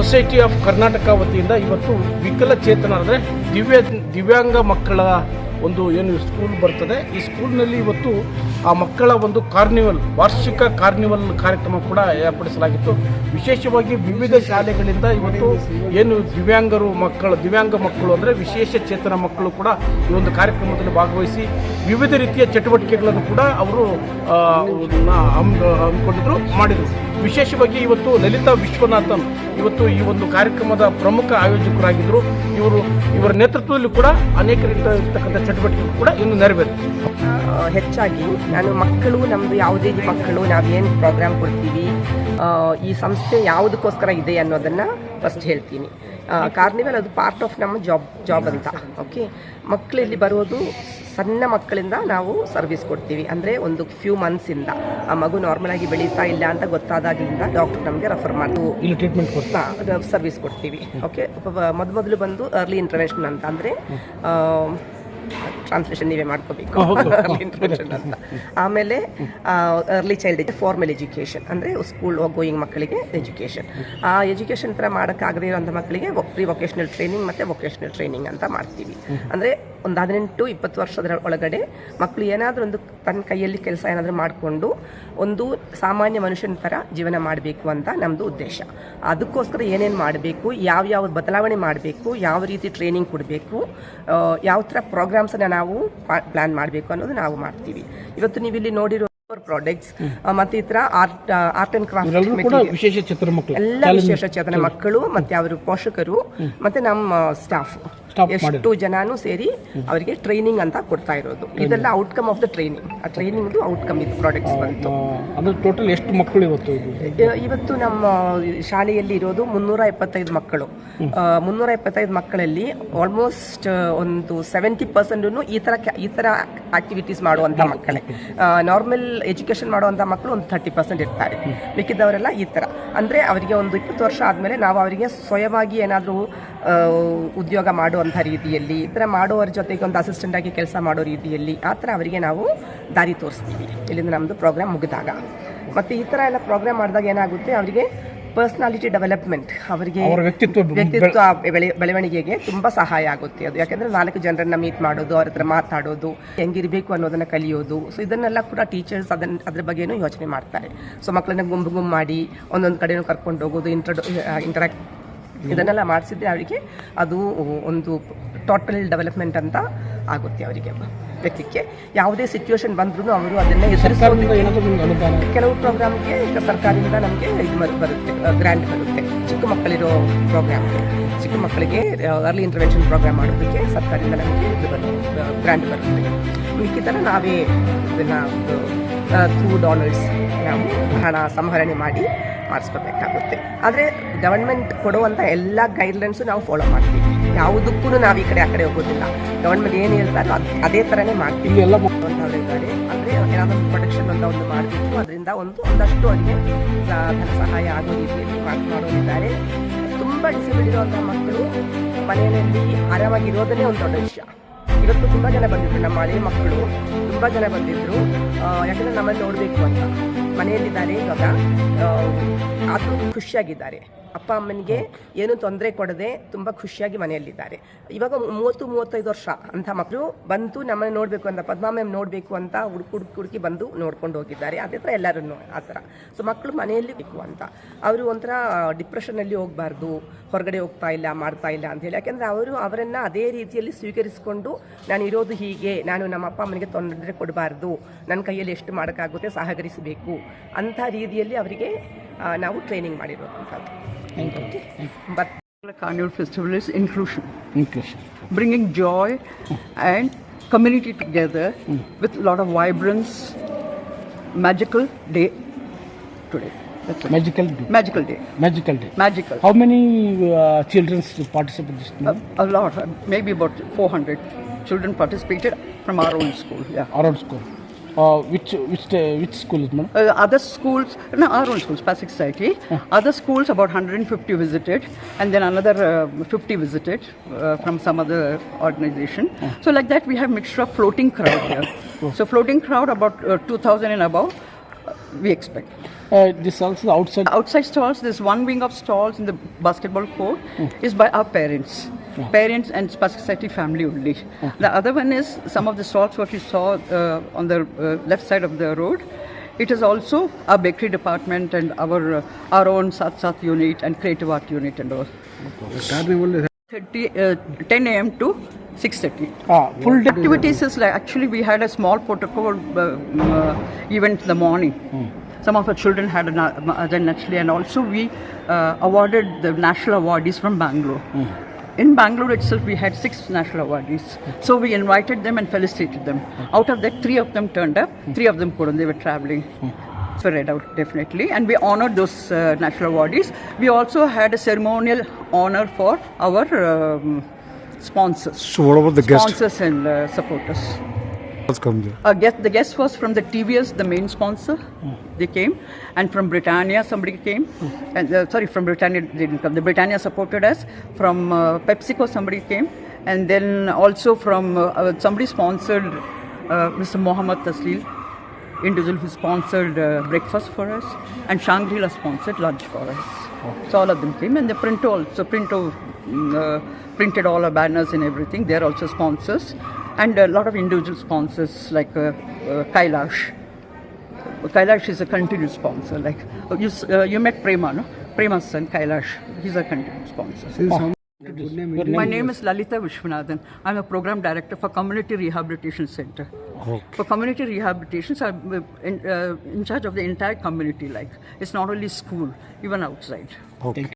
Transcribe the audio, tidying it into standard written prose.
Society of Karnataka ವತಿಯಿಂದ ಇವತ್ತು ವಿಕಲಚೇತನ ಅಂದರೆ ದಿವ್ಯಾಂಗ ಮಕ್ಕಳ ಒಂದು ಏನು ಸ್ಕೂಲ್ ಬರ್ತದೆ, ಈ ಸ್ಕೂಲ್ನಲ್ಲಿ ಇವತ್ತು ಆ ಮಕ್ಕಳ ಒಂದು ವಾರ್ಷಿಕ ಕಾರ್ನಿವಲ್ ಕಾರ್ಯಕ್ರಮ ಕೂಡ ಏರ್ಪಡಿಸಲಾಗಿತ್ತು. ವಿಶೇಷವಾಗಿ ವಿವಿಧ ಶಾಲೆಗಳಿಂದ ಇವತ್ತು ಏನು ದಿವ್ಯಾಂಗ ಮಕ್ಕಳು ಅಂದರೆ ವಿಶೇಷ ಚೇತನ ಮಕ್ಕಳು ಕೂಡ ಈ ಒಂದು ಕಾರ್ಯಕ್ರಮದಲ್ಲಿ ಭಾಗವಹಿಸಿ ವಿವಿಧ ರೀತಿಯ ಚಟುವಟಿಕೆಗಳನ್ನು ಕೂಡ ಅವರು ಹಮ್ಮಿಕೊಂಡಿದ್ರು, ಮಾಡಿದರು. ವಿಶೇಷವಾಗಿ ಇವತ್ತು ಲಲಿತಾ ವಿಶ್ವನಾಥನ್ ಇವತ್ತು ಈ ಒಂದು ಕಾರ್ಯಕ್ರಮದ ಪ್ರಮುಖ ಆಯೋಜಕರಾಗಿದ್ದರು. ಇವರ ನೇತೃತ್ವದಲ್ಲಿ ಕೂಡ ಅನೇಕ ರೀತಿಯಾಗಿರ್ತಕ್ಕಂಥ ಚಟುವಟಿಕೆಗಳು ಕೂಡ ಇನ್ನು ನೆರವೇರಿತು. ಹೆಚ್ಚಾಗಿ ನಾನು ನಮ್ಮದು ಯಾವುದೇ ಮಕ್ಕಳು ನಾವೇನು ಪ್ರೋಗ್ರಾಮ್ ಕೊಡ್ತೀವಿ, ಈ ಸಂಸ್ಥೆ ಯಾವುದಕ್ಕೋಸ್ಕರ ಇದೆ ಅನ್ನೋದನ್ನು ಫಸ್ಟ್ ಹೇಳ್ತೀನಿ. ಕಾರ್ನಿವಲ್ ಅದು ಪಾರ್ಟ್ ಆಫ್ ನಮ್ಮ ಜಾಬ್ ಅಂತ. ಓಕೆ, ಮಕ್ಕಳಿಲ್ಲಿ ಬರೋದು ಸಣ್ಣ ಮಕ್ಕಳಿಂದ ನಾವು ಸರ್ವಿಸ್ ಕೊಡ್ತೀವಿ. ಅಂದರೆ ಒಂದು ಫ್ಯೂ ಮಂತ್ಸಿಂದ ಆ ಮಗು ನಾರ್ಮಲ್ ಆಗಿ ಬೆಳೀತಾ ಇಲ್ಲ ಅಂತ ಗೊತ್ತಾದಾಗಲಿಂದ ಡಾಕ್ಟರ್ ನಮಗೆ ರೆಫರ್ ಮಾಡಿ ಸರ್ವಿಸ್ ಕೊಡ್ತೀವಿ. ಓಕೆ, ಮೊದಲು ಬಂದು ಅರ್ಲಿ ಇಂಟರ್ವೆನ್ಷನ್ ಅಂತ, ಅಂದರೆ ಟ್ರಾನ್ಸ್ಲೇಷನ್ ನೀವೇ ಮಾಡ್ಕೋಬೇಕು, ಅರ್ಲಿ ಇಂಟರ್ವೆನ್ಷನ್ ಅಂತ. ಆಮೇಲೆ ಅರ್ಲಿ ಚೈಲ್ಡ್ ಫಾರ್ಮಲ್ ಎಜುಕೇಷನ್, ಅಂದರೆ ಸ್ಕೂಲ್ ಗೋಯಿಂಗ್ ಮಕ್ಕಳಿಗೆ ಎಜುಕೇಷನ್. ಆ ಎಜುಕೇಷನ್ ಥರ ಮಾಡೋಕ್ಕಾಗದೇ ಇರೋಂಥ ಮಕ್ಕಳಿಗೆ ಪ್ರೀ ವೊಕೇಶನಲ್ ಟ್ರೈನಿಂಗ್ ಮತ್ತು ವೊಕೇಶನಲ್ ಟ್ರೈನಿಂಗ್ ಅಂತ ಮಾಡ್ತೀವಿ. ಅಂದರೆ ಒಂದು 18-20 ವರ್ಷದ ಒಳಗಡೆ ಮಕ್ಕಳು ಏನಾದರೂ ಒಂದು ತನ್ನ ಕೈಯಲ್ಲಿ ಕೆಲಸ ಏನಾದರೂ ಮಾಡಿಕೊಂಡು ಒಂದು ಸಾಮಾನ್ಯ ಮನುಷ್ಯನ ಥರ ಜೀವನ ಮಾಡಬೇಕು ಅಂತ ನಮ್ಮದು ಉದ್ದೇಶ. ಅದಕ್ಕೋಸ್ಕರ ಏನೇನು ಮಾಡಬೇಕು, ಯಾವ ಬದಲಾವಣೆ ಮಾಡಬೇಕು, ಯಾವ ರೀತಿ ಟ್ರೈನಿಂಗ್ ಕೊಡಬೇಕು, ಯಾವ ಥರ ಪ್ರೋಗ್ರಾಮ್ಸನ್ನು ನಾವು ಪ್ಲ್ಯಾನ್ ಮಾಡಬೇಕು ಅನ್ನೋದು ನಾವು ಮಾಡ್ತೀವಿ. ಇವತ್ತು ನೀವು ಇಲ್ಲಿ ನೋಡಿರೋ ಪ್ರಾಡಕ್ಟ್ಸ್ ಮತ್ತೆ ಈ ತರ ಆರ್ಟ್ ಅಂಡ್ ಕ್ರಾಫ್ಟ್ ಎಲ್ಲ ವಿಶೇಷ ಚೇತನ ಮಕ್ಕಳು ಮತ್ತೆ ಅವರ ಪೋಷಕರು ಮತ್ತೆ ನಮ್ಮ ಸ್ಟಾಫ್ ಎಷ್ಟು ಜನನು ಸೇರಿ ಅವರಿಗೆ ಟ್ರೈನಿಂಗ್ ಅಂತ ಕೊಡ್ತಾ ಇರೋದು. ಇದೆಲ್ಲ ಔಟ್ಕಮ್ ಆಫ್ ದ ಟ್ರೈನಿಂಗ್. ಆ ಟ್ರೈನಿಂಗ್ ಔಟ್ಕಮ್ ಇದು ಪ್ರಾಡಕ್ಟ್ಸ್ ಬಂತು. ಟೋಟಲ್ ಎಷ್ಟು ಮಕ್ಕಳು ಇವತ್ತು ನಮ್ಮ ಶಾಲೆಯಲ್ಲಿ ಇರೋದು 375 ಮಕ್ಕಳು. 375 ಮಕ್ಕಳಲ್ಲಿ ಆಲ್ಮೋಸ್ಟ್ ಒಂದು 70% ಈ ತರ ಆಕ್ಟಿವಿಟೀಸ್ ಮಾಡುವಂತ ಮಕ್ಕಳೇ. ನಾರ್ಮಲ್ ಎಜುಕೇಶನ್ ಮಾಡುವಂತ ಮಕ್ಕಳು ಒಂದು 30% ಇರ್ತಾರೆ. ಮಿಕ್ಕಿದವರೆಲ್ಲ ಈ ತರ. ಅಂದ್ರೆ ಅವರಿಗೆ ಒಂದು 20 ವರ್ಷ ಆದ್ಮೇಲೆ ನಾವು ಅವರಿಗೆ ಸ್ವಯವಾಗಿ ಏನಾದರೂ ಉದ್ಯೋಗ ಮಾಡುವಂಥ ರೀತಿಯಲ್ಲಿ, ಈ ಥರ ಮಾಡುವವರ ಜೊತೆಗೆ ಒಂದು ಅಸಿಸ್ಟೆಂಟ್ ಆಗಿ ಕೆಲಸ ಮಾಡೋ ರೀತಿಯಲ್ಲಿ ಆ ಥರ ಅವರಿಗೆ ನಾವು ದಾರಿ ತೋರಿಸ್ತೀವಿ ಇಲ್ಲಿಂದ ನಮ್ಮದು ಪ್ರೋಗ್ರಾಮ್ ಮುಗಿದಾಗ. ಮತ್ತು ಈ ಥರ ಎಲ್ಲ ಪ್ರೋಗ್ರಾಮ್ ಮಾಡಿದಾಗ ಏನಾಗುತ್ತೆ, ಅವರಿಗೆ ಪರ್ಸ್ನಾಲಿಟಿ ಡೆವಲಪ್ಮೆಂಟ್, ಅವರಿಗೆ ವ್ಯಕ್ತಿತ್ವ ಬೆಳವಣಿಗೆಗೆ ತುಂಬ ಸಹಾಯ ಆಗುತ್ತೆ ಅದು. ಯಾಕೆಂದರೆ 4 ಜನರನ್ನ ಮೀಟ್ ಮಾಡೋದು, ಅವ್ರ ಹತ್ರ ಮಾತಾಡೋದು, ಹೆಂಗಿರಬೇಕು ಅನ್ನೋದನ್ನು ಕಲಿಯೋದು. ಸೊ ಇದನ್ನೆಲ್ಲ ಕೂಡ ಟೀಚರ್ಸ್ ಅದ್ರ ಬಗ್ಗೆನೂ ಯೋಚನೆ ಮಾಡ್ತಾರೆ. ಸೊ ಮಕ್ಕಳನ್ನ ಗುಂಪು ಮಾಡಿ ಒಂದೊಂದು ಕಡೆನೂ ಕರ್ಕೊಂಡು ಹೋಗೋದು, ಇಂಟರಾಕ್ಟ್ ಇದನ್ನೆಲ್ಲ ಮಾಡಿಸಿದ್ರೆ ಅವರಿಗೆ ಅದು ಒಂದು ಟೋಟಲ್ ಡೆವಲಪ್ಮೆಂಟ್ ಅಂತ ಆಗುತ್ತೆ. ಅವರಿಗೆ ವ್ಯಕ್ತಿಗೆ ಯಾವುದೇ ಸಿಚುವೇಶನ್ ಬಂದ್ರೂ ಅವರು ಅದನ್ನೇ ಕೆಲವು ಪ್ರೋಗ್ರಾಮ್ಗೆ ಸರ್ಕಾರದಿಂದ ನಮಗೆ ಇದು ಬರುತ್ತೆ, ಗ್ರ್ಯಾಂಟ್ ಬರುತ್ತೆ. ಚಿಕ್ಕ ಮಕ್ಕಳಿರೋ ಪ್ರೋಗ್ರಾಮ್ಗೆ, ಚಿಕ್ಕ ಮಕ್ಕಳಿಗೆ ಅರ್ಲಿ ಇಂಟರ್ವೆನ್ಷನ್ ಪ್ರೋಗ್ರಾಮ್ ಮಾಡೋದಕ್ಕೆ ಸರ್ಕಾರದಿಂದ ನಮಗೆ ಇದು ಬರುತ್ತೆ, ಗ್ರ್ಯಾಂಟ್ ಬರುತ್ತೆ. ಮಿಕ್ಕಿತರ ನಾವೇ ಇದನ್ನು $2 ನಾವು ಹಣ ಸಂಹರಣೆ ಮಾಡಿ ಮಾಡಿಸ್ಕೋಬೇಕಾಗುತ್ತೆ. ಆದರೆ ಗವರ್ಮೆಂಟ್ ಕೊಡುವಂಥ ಎಲ್ಲ ಗೈಡ್ಲೈನ್ಸು ನಾವು ಫಾಲೋ ಮಾಡ್ತೀವಿ. ಯಾವುದಕ್ಕೂ ನಾವು ಈ ಕಡೆ ಆ ಕಡೆ ಹೋಗೋದಿಲ್ಲ. ಗವರ್ಮೆಂಟ್ ಏನು ಹೇಳ್ತಾರೋ ಅದೇ ಥರನೇ ಮಾಡ್ತೀವಿ. ಎಲ್ಲ ಇದ್ದಾರೆ ಅಂದರೆ ಏನಾದರೂ ಪ್ರೊಡಕ್ಷನ್ ಅಂತ ಒಂದು ಮಾಡಬೇಕು, ಅದರಿಂದ ಒಂದಷ್ಟು ಅವರಿಗೆ ಧನ ಸಹಾಯ ಆಗೋ ರೀತಿಯಲ್ಲಿ ಮಾಡೋರಿದ್ದಾರೆ. ತುಂಬ ಡಿಸೇಬಲ್ ಇರುವಂಥ ಮಕ್ಕಳು ಮನೆಯಲ್ಲಿ ಆರಾಮಾಗಿರೋದನ್ನೇ ಒಂದು ದೊಡ್ಡ ವಿಷಯ. ಇವತ್ತು ತುಂಬ ಜನ ಬಂದಿದ್ರು, ನಮ್ಮ ಹಳೆ ಮಕ್ಕಳು ತುಂಬ ಜನ ಬಂದಿದ್ರು. ಯಾಕಂದರೆ ನಮ್ಮನ್ನು ನೋಡಬೇಕು ಅಂತ ಮನೆಯಲ್ಲಿದ್ದಾರೆ. ಇವಾಗ ಆದರೂ ಖುಷಿಯಾಗಿದ್ದಾರೆ. ಅಪ್ಪ ಅಮ್ಮನಿಗೆ ಏನೂ ತೊಂದರೆ ಕೊಡದೆ ತುಂಬ ಖುಷಿಯಾಗಿ ಮನೆಯಲ್ಲಿದ್ದಾರೆ. ಇವಾಗ 30-35 ವರ್ಷ ಅಂಥ ಮಕ್ಕಳು ಬಂದು ನಮ್ಮನ್ನು ನೋಡಬೇಕು ಅಂತ, ಪದ್ಮಾ ಮ್ಯಾಮ್ ನೋಡಬೇಕು ಅಂತ ಹುಡುಕಿ ಬಂದು ನೋಡ್ಕೊಂಡು ಹೋಗಿದ್ದಾರೆ. ಅದೇ ಥರ ಎಲ್ಲರೂ ಆ ಥರ. ಸೊ ಮಕ್ಕಳು ಮನೆಯಲ್ಲಿ ಬೇಕು ಅಂತ, ಅವರು ಒಂಥರ ಡಿಪ್ರೆಷನಲ್ಲಿ ಹೋಗಬಾರ್ದು, ಹೊರಗಡೆ ಹೋಗ್ತಾ ಇಲ್ಲ ಮಾಡ್ತಾ ಇಲ್ಲ ಅಂತೇಳಿ. ಯಾಕೆಂದರೆ ಅವರನ್ನು ಅದೇ ರೀತಿಯಲ್ಲಿ ಸ್ವೀಕರಿಸಿಕೊಂಡು ನಾನು ಇರೋದು ಹೀಗೆ, ನಾನು ನಮ್ಮ ಅಪ್ಪ ಅಮ್ಮನಿಗೆ ತೊಂದರೆ ಕೊಡಬಾರ್ದು, ನನ್ನ ಕೈಯಲ್ಲಿ ಎಷ್ಟು ಮಾಡೋಕ್ಕಾಗುತ್ತೆ ಸಹಕರಿಸಬೇಕು ಅಂಥ ರೀತಿಯಲ್ಲಿ ಅವರಿಗೆ ನಾವು training ಮಾಡಿರೋದಂಥದ್ದು. But the Carnival Festival is inclusion, bringing joy and community together with a lot of vibrance. Magical day today. That's it. Magical day. How many children participate this day? A lot, maybe about 400 children participated from our own school. Yeah, our own school. Which school is, madam? Other schools, no, our own schools, Pacific Society. Other schools, about 150 visited, and then another 50 visited from some other organization. So like that, we have mixture of floating crowd here. So floating crowd about 2,000 and above. we expect. This also outside. Outside stalls, there's one wing of stalls in the basketball court is by our parents. Parents and Spastic Society family only. The other one is some of the stalls what you saw on the left side of the road. It is also our bakery department and our own Sat unit and creative art unit and all. 10 a.m. to 6:30. Full day. Activities is like actually we had a small protocol event in the morning. Some of our children had then actually, and also we awarded the national awardees from Bangalore. In Bangalore itself, we had 6 national awardees. So we invited them and felicitated them. Out of that, 3 of them turned up, 3 of them couldn't. They were traveling. So read out definitely, and we honored those national awardees. We also had a ceremonial honor for our sponsors. So what about the guest? Sponsors and supporters. Let's come there. The guest was from the TVS, the main sponsor. They came, and from Britannia somebody came. And sorry, from Britannia they didn't come. The Britannia supported us. From PepsiCo somebody came, and then also from somebody sponsored Mr. Mohammad Tasleel, individual who sponsored breakfast for us, and Shangri-La sponsored lunch for us. So all of them came, and the Printo printed all our banners and everything. They're also sponsors, and a lot of individual sponsors like Kailash. Kailash is a continued sponsor. Like you met Prema, no? Prema's son Kailash. He's a continued sponsor. My name is Lalita Vishwanathan. I'm a program director for Community Rehabilitation Center. For community rehabilitation, so I'm in charge of the entire community. Like it's not only school, even outside. Okay.